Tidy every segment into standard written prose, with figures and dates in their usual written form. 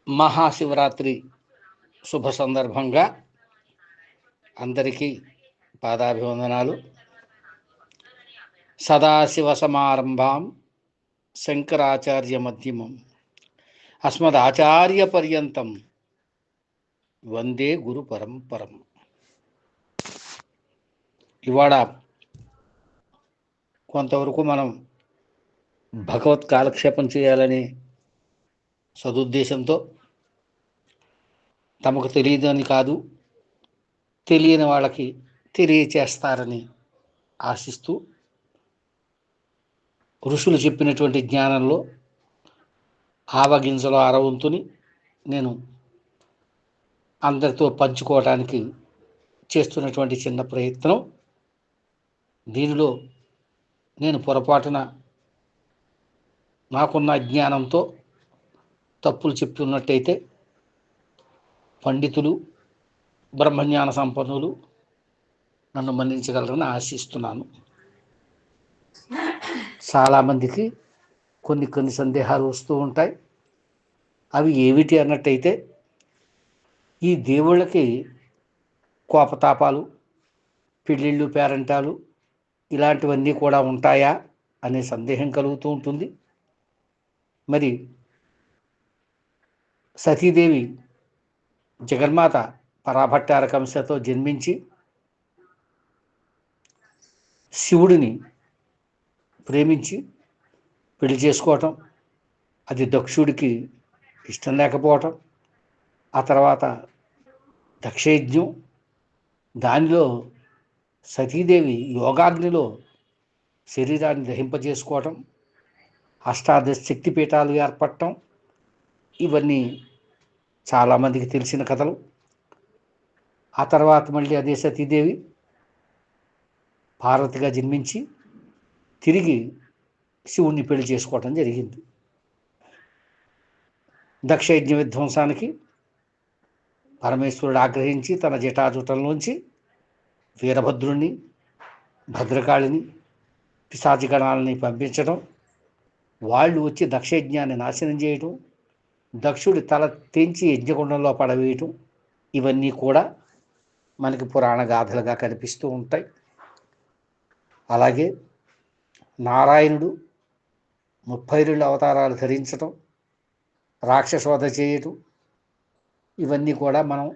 మహాశివరాత్రి శుభ సందర్భంగా అందరికీ పాదాభివందనాలు. సదాశివ సమారంభాం శంకరాచార్య మధ్యమం అస్మదాచార్య పర్యంతం వందే గురు పరంపరం. ఇవాళ కొంతవరకు మనం భగవత్ కాలక్షేపం చేయాలనే సదుద్దేశంతో తమకు తెలియదని కాదు, తెలియని వాళ్ళకి తెలియచేస్తారని ఆశిస్తూ ఋషులు చెప్పినటువంటి జ్ఞానంలో ఆవగింజలో అరవంతుని నేను అందరితో పంచుకోవటానికి చేస్తున్నటువంటి చిన్న ప్రయత్నం. దీనిలో నేను పొరపాటున నాకున్న అజ్ఞానంతో తప్పులు చెప్పి ఉన్నట్టయితే పండితులు, బ్రహ్మజ్ఞాన సంపన్నులు నన్ను మన్నించగలరని ఆశిస్తున్నాను. చాలామందికి కొన్ని సందేహాలు వస్తూ ఉంటాయి. అవి ఏమిటి అన్నట్టయితే, ఈ దేవుళ్ళకి కోపతాపాలు, పెళ్ళిళ్ళు, పేరంటాలు ఇలాంటివన్నీ కూడా ఉంటాయా అనే సందేహం కలుగుతూ ఉంటుంది. మరి సతీదేవి జగన్మాత పరాభట్టారకంశతో జన్మించి శివుడిని ప్రేమించి పెళ్లి చేసుకోవటం, అది దక్షుడికి ఇష్టం లేకపోవటం, ఆ తర్వాత దక్షయజ్ఞం, దానిలో సతీదేవి యోగాగ్నిలో శరీరాన్ని దహింపజేసుకోవటం, అష్టాదశ శక్తిపీఠాలు ఏర్పడటం, ఇవన్నీ చాలామందికి తెలిసిన కథలు. ఆ తర్వాత మళ్ళీ అదే సతీదేవి పార్వతిగా జన్మించి తిరిగి శివుణ్ణి పెళ్లి చేసుకోవటం జరిగింది. దక్షయజ్ఞ విధ్వంసానికి పరమేశ్వరుడు ఆగ్రహించి తన జటాజుటంలోంచి వీరభద్రుణ్ణి, భద్రకాళిని, పిశాచిగణాలని పంపించడం, వాళ్ళు వచ్చి దక్షయజ్ఞాన్ని నాశనం చేయటం, దక్షుడి తల తెంచి యజ్ఞకుండంలో పడవేయటం, ఇవన్నీ కూడా మనకి పురాణ గాథలుగా కనిపిస్తూ ఉంటాయి. అలాగే నారాయణుడు 32 అవతారాలు ధరించటం, రాక్షసవధ చేయటం, ఇవన్నీ కూడా మనం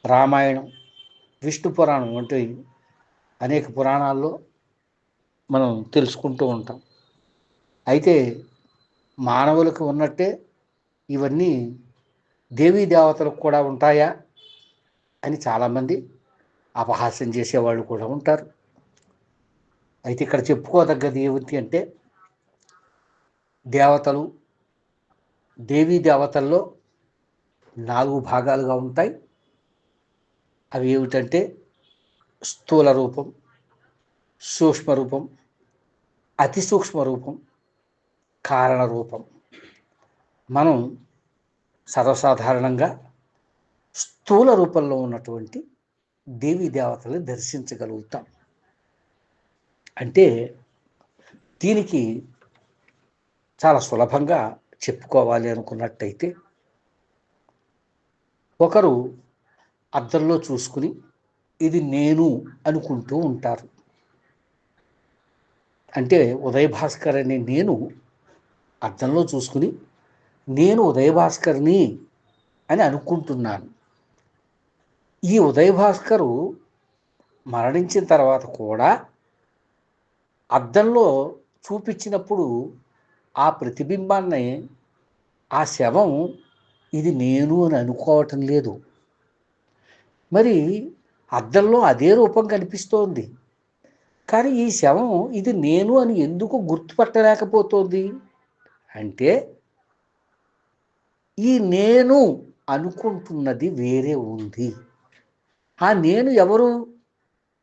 రామాయణం, విష్ణు పురాణం వంటి అనేక పురాణాల్లో మనం తెలుసుకుంటూ ఉంటాం. అయితే మానవులకు ఉన్నట్టే ఇవన్నీ దేవీ దేవతలకు కూడా ఉంటాయా అని చాలామంది అపహాస్యం చేసేవాళ్ళు కూడా ఉంటారు. అయితే ఇక్కడ చెప్పుకోదగ్గది ఏమిటి అంటే, దేవతలు, దేవీ దేవతల్లో 4 భాగాలుగా ఉంటాయి. అవి ఏమిటంటే స్థూల రూపం, సూక్ష్మ రూపం, అతి సూక్ష్మ రూపం, కారణ రూపం. మనం సర్వసాధారణంగా స్థూల రూపంలో ఉన్నటువంటి దేవీ దేవతలను దర్శించగలుగుతాం. అంటే దీనికి చాలా సులభంగా చెప్పుకోవాలి అనుకున్నట్టయితే, ఒకరు అద్దంలో చూసుకుని ఇది నేను అనుకుంటూ ఉంటారు. అంటే ఉదయభాస్కర్ అనే నేను అద్దంలో చూసుకుని నేను ఉదయభాస్కర్ని అని అనుకుంటున్నాను. ఈ ఉదయభాస్కరు మరణించిన తర్వాత కూడా అద్దంలో చూపించినప్పుడు ఆ ప్రతిబింబాన్ని ఆ శవం ఇది నేను అని అనుకోవటం లేదు. మరి అద్దంలో అదే రూపం కనిపిస్తోంది, కానీ ఈ శవం ఇది నేను అని ఎందుకు గుర్తుపట్టలేకపోతోంది అంటే, ఈ నేను అనుకుంటున్నది వేరే ఉంది. ఆ నేను ఎవరు?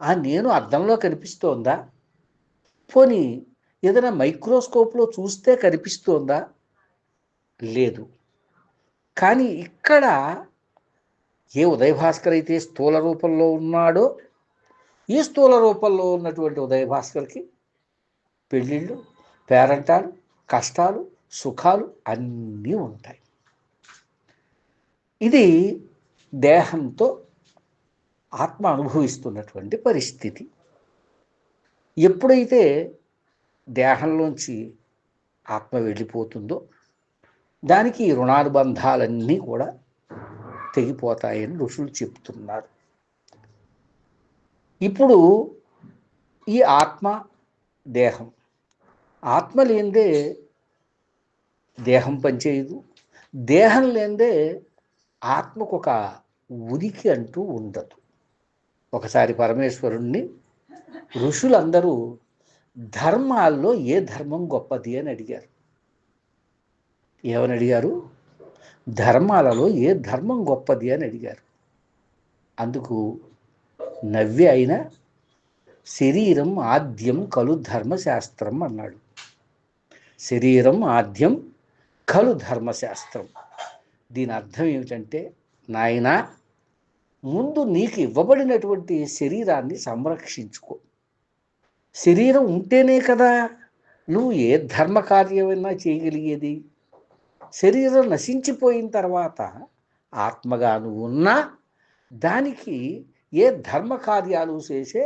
ఆ నేను అద్దంలో కనిపిస్తోందా? పోనీ ఏదైనా మైక్రోస్కోప్లో చూస్తే కనిపిస్తోందా? లేదు. కానీ ఇక్కడ ఏ ఉదయభాస్కర్ అయితే స్థూల రూపంలో ఉన్నాడో, ఈ స్థూల రూపంలో ఉన్నటువంటి ఉదయభాస్కర్కి పెళ్ళిళ్ళు, పేరంటాలు, కష్టాలు, సుఖాలు అన్నీ ఉంటాయి. ఇది దేహంతో ఆత్మ అనుభవిస్తున్నటువంటి పరిస్థితి. ఎప్పుడైతే దేహంలోంచి ఆత్మ వెళ్ళిపోతుందో దానికి రుణానుబంధాలన్నీ కూడా తెగిపోతాయని ఋషులు చెప్తున్నారు. ఇప్పుడు ఈ ఆత్మ దేహం, ఆత్మ లేనిదే దేహం పనిచేయదు, దేహం లేనిదే ఆత్మకు ఒక ఉనికి అంటూ ఉండదు. ఒకసారి పరమేశ్వరుణ్ణి ఋషులందరూ ధర్మాల్లో ఏ ధర్మం గొప్పది అని అడిగారు. ఏమని అడిగారు? ధర్మాలలో ఏ ధర్మం గొప్పది అని అడిగారు. అందుకు నవ్వి అయిన శరీరం ఆద్యం కలు ధర్మశాస్త్రం అన్నాడు. శరీరం ఆద్యం కలు ధర్మశాస్త్రం. దీని అర్థం ఏమిటంటే, నాయనా, ముందు నీకు ఇవ్వబడినటువంటి శరీరాన్ని సంరక్షించుకో. శరీరం ఉంటేనే కదా నువ్వు ఏ ధర్మ కార్యమైనా చేయగలిగేది. శరీరం నశించిపోయిన తర్వాత ఆత్మగా నువ్వు ఉన్నా దానికి ఏ ధర్మ కార్యాలు చేసే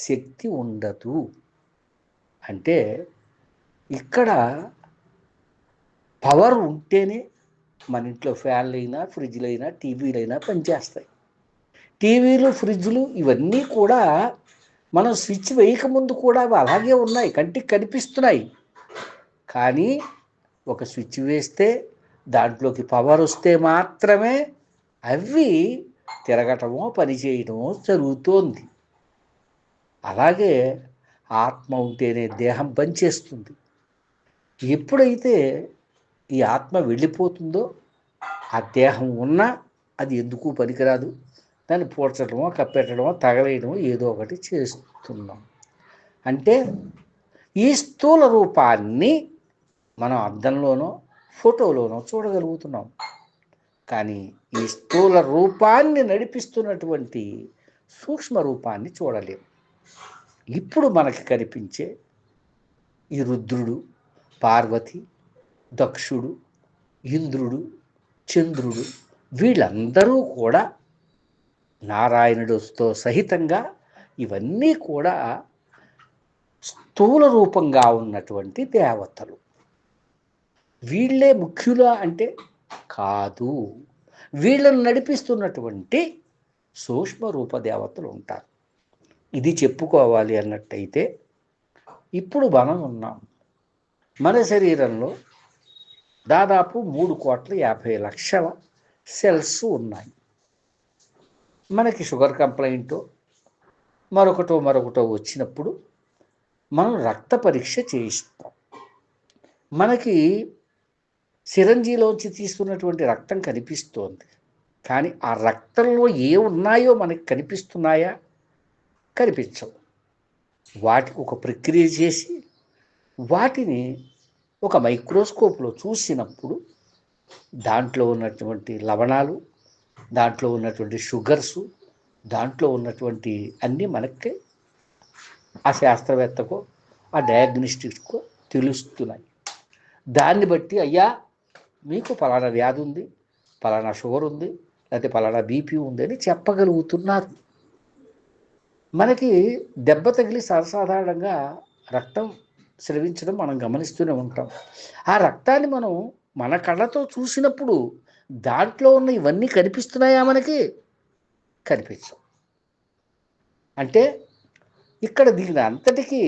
శక్తి ఉండదు. అంటే ఇక్కడ పవర్ ఉంటేనే మన ఇంట్లో ఫ్యాన్లు అయినా, ఫ్రిడ్జ్లు అయినా, టీవీలు అయినా పనిచేస్తాయి. టీవీలు, ఫ్రిడ్జ్లు ఇవన్నీ కూడా మనం స్విచ్ వేయకముందు కూడా అవి అలాగే ఉన్నాయి, కంటికి కనిపిస్తున్నాయి. కానీ ఒక స్విచ్ వేస్తే దాంట్లోకి పవర్ వస్తే మాత్రమే అవి తిరగటమో పనిచేయటమో జరుగుతోంది. అలాగే ఆత్మ ఉంటేనే దేహం పనిచేస్తుంది. ఎప్పుడైతే ఈ ఆత్మ వెళ్ళిపోతుందో ఆ దేహం ఉన్నా అది ఎందుకు పనికిరాదు. దాన్ని పూడ్చడమో, కప్పెట్టడమో, తగలేయడమో ఏదో ఒకటి చేస్తున్నాం. అంటే ఈ స్థూల రూపాన్ని మనం అద్దంలోనో ఫోటోలోనో చూడగలుగుతున్నాం. కానీ ఈ స్థూల రూపాన్ని నడిపిస్తున్నటువంటి సూక్ష్మ రూపాన్ని చూడలేము. ఇప్పుడు మనకి కనిపించే ఈ రుద్రుడు, పార్వతి, దక్షుడు, ఇంద్రుడు, చంద్రుడు వీళ్ళందరూ కూడా నారాయణుడితో సహితంగా ఇవన్నీ కూడా స్థూల రూపంగా ఉన్నటువంటి దేవతలు. వీళ్ళే ముఖ్యులా అంటే కాదు. వీళ్ళను నడిపిస్తున్నటువంటి సూక్ష్మ రూప దేవతలు ఉంటారు. ఇది చెప్పుకోవాలి అన్నట్టయితే ఇప్పుడు మనం ఉన్నాం. మన శరీరంలో దాదాపు 3,50,00,000 సెల్స్ ఉన్నాయి. మనకి షుగర్ కంప్లైంట్ మరొకటో వచ్చినప్పుడు మనం రక్త పరీక్ష చేయిస్తాం. మనకి సిరంజిలోంచి తీసుకున్నటువంటి రక్తం కనిపిస్తోంది. కానీ ఆ రక్తంలో ఏ ఉన్నాయో మనకి కనిపిస్తున్నాయా? కనిపించవు. వాటికి ఒక ప్రక్రియ చేసి వాటిని ఒక మైక్రోస్కోప్లో చూసినప్పుడు దాంట్లో ఉన్నటువంటి లవణాలు, దాంట్లో ఉన్నటువంటి షుగర్సు, దాంట్లో ఉన్నటువంటి అన్నీ మనకి ఆ శాస్త్రవేత్తకో ఆ డయాగ్నోస్టిక్స్కో తెలుస్తున్నాయి. దాన్ని బట్టి అయ్యా మీకు పలానా వ్యాధి ఉంది, పలానా షుగర్ ఉంది, లేకపోతే పలానా బీపీ ఉంది అని చెప్పగలుగుతున్నారు. మనకి దెబ్బ తగిలి సర్వసాధారణంగా రక్తం స్రవించడం మనం గమనిస్తూనే ఉంటాం. ఆ రక్తాన్ని మనం మన కళ్ళతో చూసినప్పుడు దాంట్లో ఉన్న ఇవన్నీ కనిపిస్తున్నాయా? మనకి కనిపించవు. అంటే ఇక్కడ దీని అంతటికీ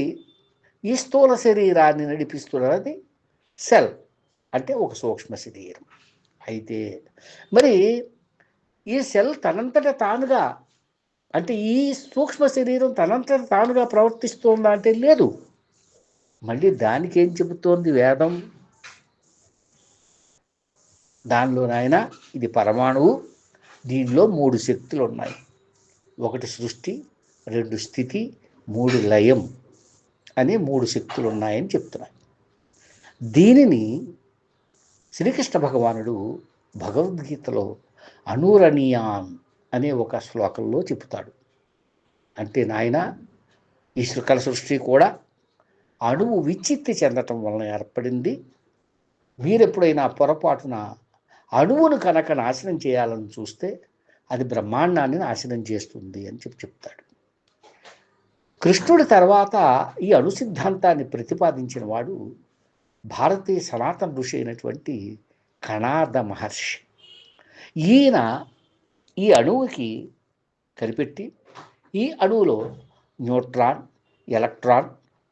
ఈ స్థూల శరీరాన్ని నడిపిస్తున్నది సెల్, అంటే ఒక సూక్ష్మ శరీరం. అయితే మరి ఈ సెల్ తనంతట తానుగా, అంటే ఈ సూక్ష్మ శరీరం తనంతట తానుగా ప్రవర్తిస్తోందా అంటే లేదు. మళ్ళీ దానికి ఏం చెబుతోంది వేదం? దానిలో నాయన ఇది పరమాణువు, దీనిలో 3 శక్తులు ఉన్నాయి. 1 సృష్టి, 2 స్థితి, 3 లయం అనే 3 శక్తులు ఉన్నాయని చెప్తున్నాయి. దీనిని శ్రీకృష్ణ భగవానుడు భగవద్గీతలో అనురణీయాన్ అనే ఒక శ్లోకంలో చెప్తాడు. అంటే నాయన ఈ సకల సృష్టి కూడా అణువు విచ్చిత్తి చెందటం వలన ఏర్పడింది. మీరెప్పుడైనా పొరపాటున అణువును కనుక నాశనం చేయాలని చూస్తే అది బ్రహ్మాండాన్ని నాశనం చేస్తుంది అని చెప్తాడు. కృష్ణుడి తర్వాత ఈ అణు సిద్ధాంతాన్ని ప్రతిపాదించిన వాడు భారతీయ సనాతన ఋషి అయినటువంటి కణాద మహర్షి. ఈయన ఈ అణువుకి కనిపెట్టి ఈ అణువులో న్యూట్రాన్, ఎలక్ట్రాన్,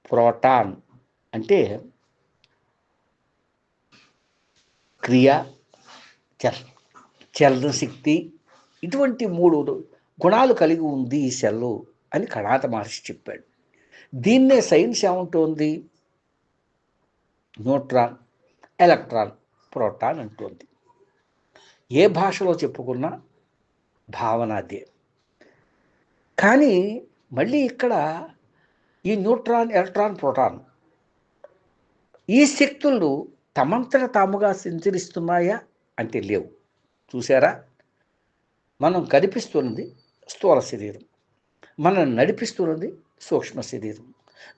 ప్రోటాన్ అంటే క్రియ, చలన శక్తి, ఇటువంటి 3 గుణాలు కలిగి ఉంది ఈ సెల్లు అని కణాద మహర్షి చెప్పాడు. దీన్నే సైన్స్ ఏమంటోంది? న్యూట్రాన్, ఎలక్ట్రాన్, ప్రోటాన్ అంటోంది. ఏ భాషలో చెప్పుకున్నా భావన అదే. కానీ మళ్ళీ ఇక్కడ ఈ న్యూట్రాన్, ఎలక్ట్రాన్, ప్రోటాన్ ఈ శక్తులు తమంతట తాముగా సంచరిస్తున్నాయా అంటే లేవు. చూసారా? మనం కనిపిస్తున్నది స్థూల శరీరం, మనం నడిపిస్తున్నది సూక్ష్మ శరీరం,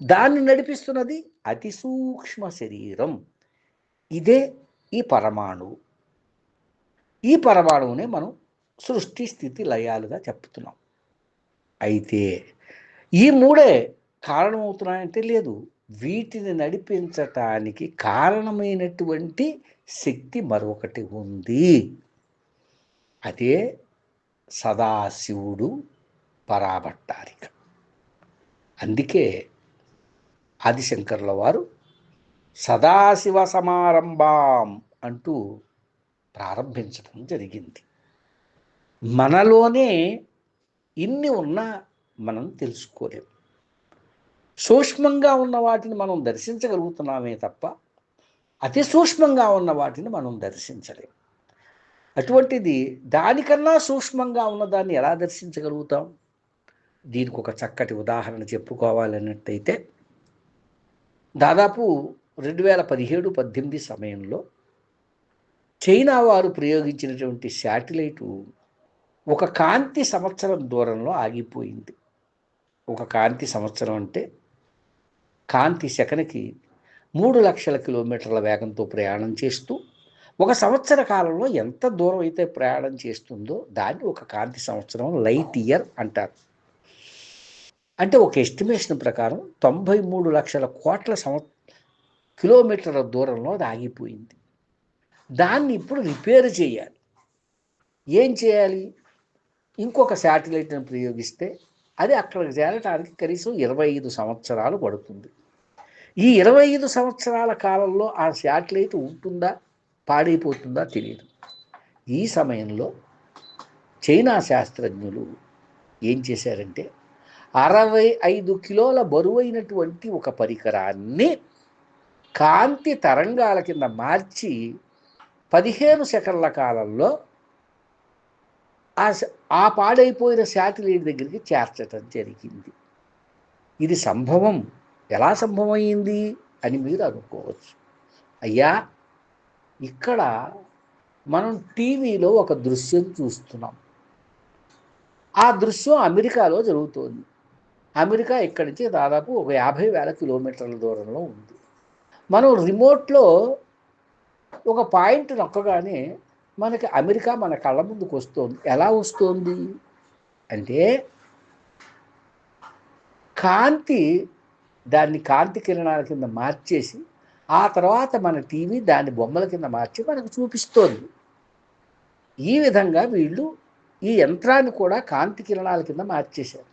దాన్ని నడిపిస్తున్నది అతి సూక్ష్మ శరీరం. ఇదే ఈ పరమాణువు. ఈ పరమాణువునే మనం సృష్టి, స్థితి, లయాలుగా చెప్తున్నాం. అయితే ఈ 3 కారణమవుతున్నాయంటే లేదు. వీటిని నడిపించటానికి కారణమైనటువంటి శక్తి మరొకటి ఉంది. అదే సదాశివుడు పరాభట్టారిక. అందుకే ఆదిశంకరుల వారు సదాశివ సమారంభాం అంటూ ప్రారంభించడం జరిగింది. మనలోనే ఇన్ని ఉన్నా మనం తెలుసుకోలేం. సూక్ష్మంగా ఉన్న వాటిని మనం దర్శించగలుగుతున్నామే తప్ప అతి సూక్ష్మంగా ఉన్న వాటిని మనం దర్శించలేం. అటువంటిది దానికన్నా సూక్ష్మంగా ఉన్నదాన్ని ఎలా దర్శించగలుగుతాం? దీనికి ఒక చక్కటి ఉదాహరణ చెప్పుకోవాలన్నట్టయితే, దాదాపు 2017-18 సమయంలో చైనా వారు ప్రయోగించినటువంటి శాటిలైటు ఒక కాంతి సంవత్సరం దూరంలో ఆగిపోయింది. ఒక కాంతి సంవత్సరం అంటే కాంతి సెకనుకి 3 లక్షల కిలోమీటర్ల వేగంతో ప్రయాణం చేస్తూ 1 సంవత్సర కాలంలో ఎంత దూరం అయితే ప్రయాణం చేస్తుందో దాన్ని ఒక కాంతి సంవత్సరం, లైట్ ఇయర్ అంటారు. అంటే ఒక ఎస్టిమేషన్ ప్రకారం 93 లక్షల కోట్ల కిలోమీటర్ల దూరంలో అది ఆగిపోయింది. దాన్ని ఇప్పుడు రిపేర్ చేయాలి. ఏం చేయాలి? ఇంకొక శాటిలైట్ని ప్రయోగిస్తే అది అక్కడికి చేరటానికి కనీసం 25 సంవత్సరాలు పడుతుంది. ఈ 25 సంవత్సరాల కాలంలో ఆ శాటిలైట్ ఉంటుందా, పాడైపోతుందా తెలియదు. ఈ సమయంలో చైనా శాస్త్రజ్ఞులు ఏం చేశారంటే 65 కిలోల బరువైనటువంటి ఒక పరికరాన్ని కాంతి తరంగాల కింద మార్చి 15 సెకన్ల కాలంలో ఆ పాడైపోయిన శాటిలైట్ దగ్గరికి చేర్చడం జరిగింది. ఇది సంభవం. ఎలా సంభవమైంది అని మీరు అనుకోవచ్చు. అయ్యా, ఇక్కడ మనం టీవీలో ఒక దృశ్యం చూస్తున్నాం. ఆ దృశ్యం అమెరికాలో జరుగుతోంది. అమెరికా ఇక్కడి నుంచి దాదాపు ఒక 50,000 కిలోమీటర్ల దూరంలో ఉంది. మనం రిమోట్లో ఒక పాయింట్ నొక్కగానే మనకి అమెరికా మన కళ్ళ ముందుకు వస్తుంది. ఎలా వస్తుంది అంటే కాంతి దాన్ని కాంతి కిరణాల కింద మార్చేసి ఆ తర్వాత మన టీవీ దాన్ని బొమ్మల కింద మార్చి మనకు చూపిస్తోంది. ఈ విధంగా వీళ్ళు ఈ యంత్రాన్ని కూడా కాంతి కిరణాల కింద మార్చేశారు.